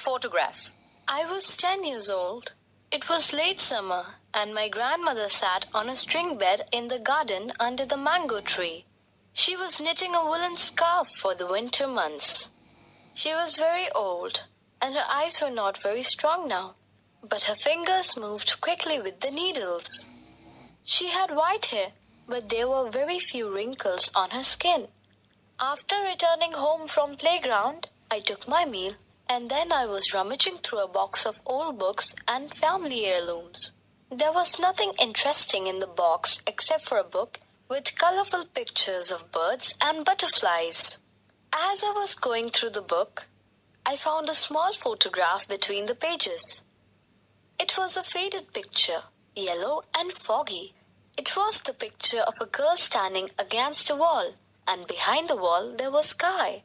photograph. I was 10 years old. It was late summer, and my grandmother sat on a string bed in the garden under the mango tree. She was knitting a woolen scarf for the winter months. She was very old, and her eyes were not very strong now, but her fingers moved quickly with the needles. She had white hair, but there were very few wrinkles on her skin. After returning home from playground, I took my meal, and then I was rummaging through a box of old books and family heirlooms. There was nothing interesting in the box except for a book with colorful pictures of birds and butterflies. As I was going through the book, I found a small photograph between the pages. It was a faded picture, yellow and foggy. It was the picture of a girl standing against a wall, and behind the wall there was sky.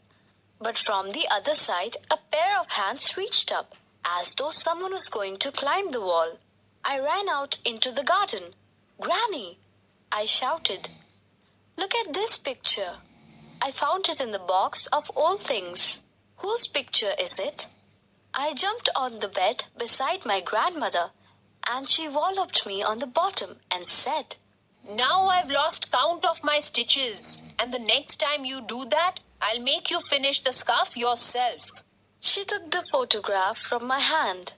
But from the other side, a pair of hands reached up, as though someone was going to climb the wall. I ran out into the garden. "Granny!" I shouted. "Look at this picture." I found it in the box of old things. "Whose picture is it?" I jumped on the bed beside my grandmother, and she walloped me on the bottom and said, "Now I've lost count of my stitches, and the next time you do that, I'll make you finish the scarf yourself." She took the photograph from my hand.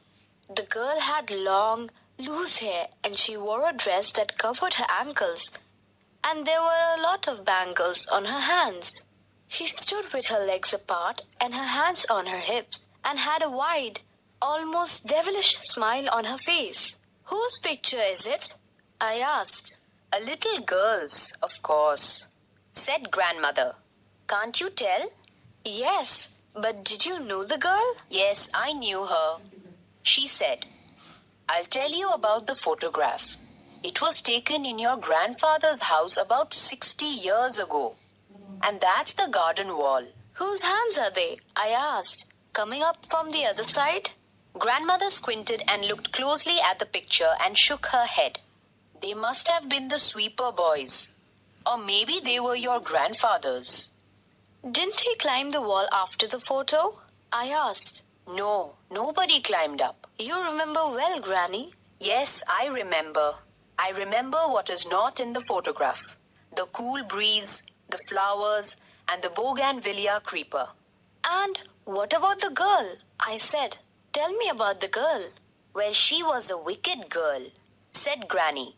The girl had long, loose hair, and she wore a dress that covered her ankles, and there were a lot of bangles on her hands. She stood with her legs apart and her hands on her hips, and had a wide, almost devilish smile on her face. "Whose picture is it?" I asked. "A little girl's, of course," said grandmother. "Can't you tell?" "Yes, but did you know the girl?" "Yes, I knew her," she said. "I'll tell you about the photograph. It was taken in your grandfather's house about 60 years ago. And that's the garden wall." "Whose hands are they?" I asked, coming up from the other side. Grandmother squinted and looked closely at the picture and shook her head. "They must have been the sweeper boys. Or maybe they were your grandfather's." "Didn't he climb the wall after the photo?" I asked. "No, nobody climbed up." "You remember well, Granny." "Yes, I remember. I remember what is not in the photograph. The cool breeze, the flowers, and the bougainvillea creeper." "And what about the girl?" I said. "Tell me about the girl." "Well, she was a wicked girl," said Granny.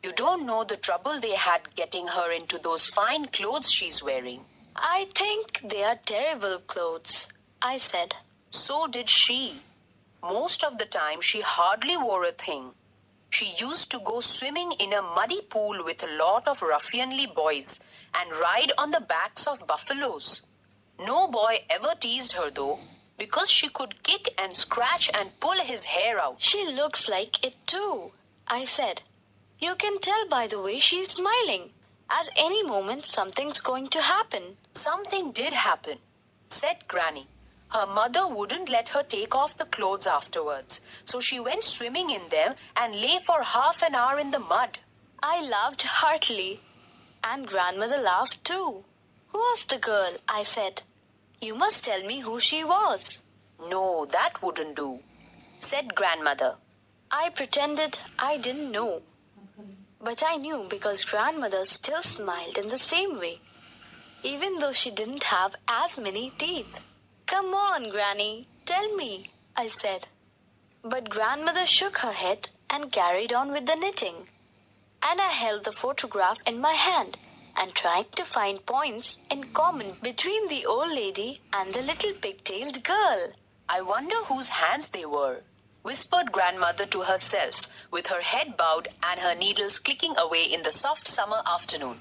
"You don't know the trouble they had getting her into those fine clothes she's wearing." "I think they are terrible clothes," I said. "So did she. Most of the time she hardly wore a thing. She used to go swimming in a muddy pool with a lot of ruffianly boys and ride on the backs of buffaloes. No boy ever teased her though, because she could kick and scratch and pull his hair out." "She looks like it too," I said. "You can tell by the way she's smiling. At any moment something's going to happen." "Something did happen," said Granny. "Her mother wouldn't let her take off the clothes afterwards, so she went swimming in them and lay for half an hour in the mud." I laughed heartily, and grandmother laughed too. "Who was the girl?" I said. "You must tell me who she was." "No, that wouldn't do," said grandmother. I pretended I didn't know. But I knew because grandmother still smiled in the same way, even though she didn't have as many teeth. "Come on, Granny, tell me," I said. But grandmother shook her head and carried on with the knitting. And I held the photograph in my hand and tried to find points in common between the old lady and the little pigtailed girl. "I wonder whose hands they were," whispered grandmother to herself, with her head bowed and her needles clicking away in the soft summer afternoon.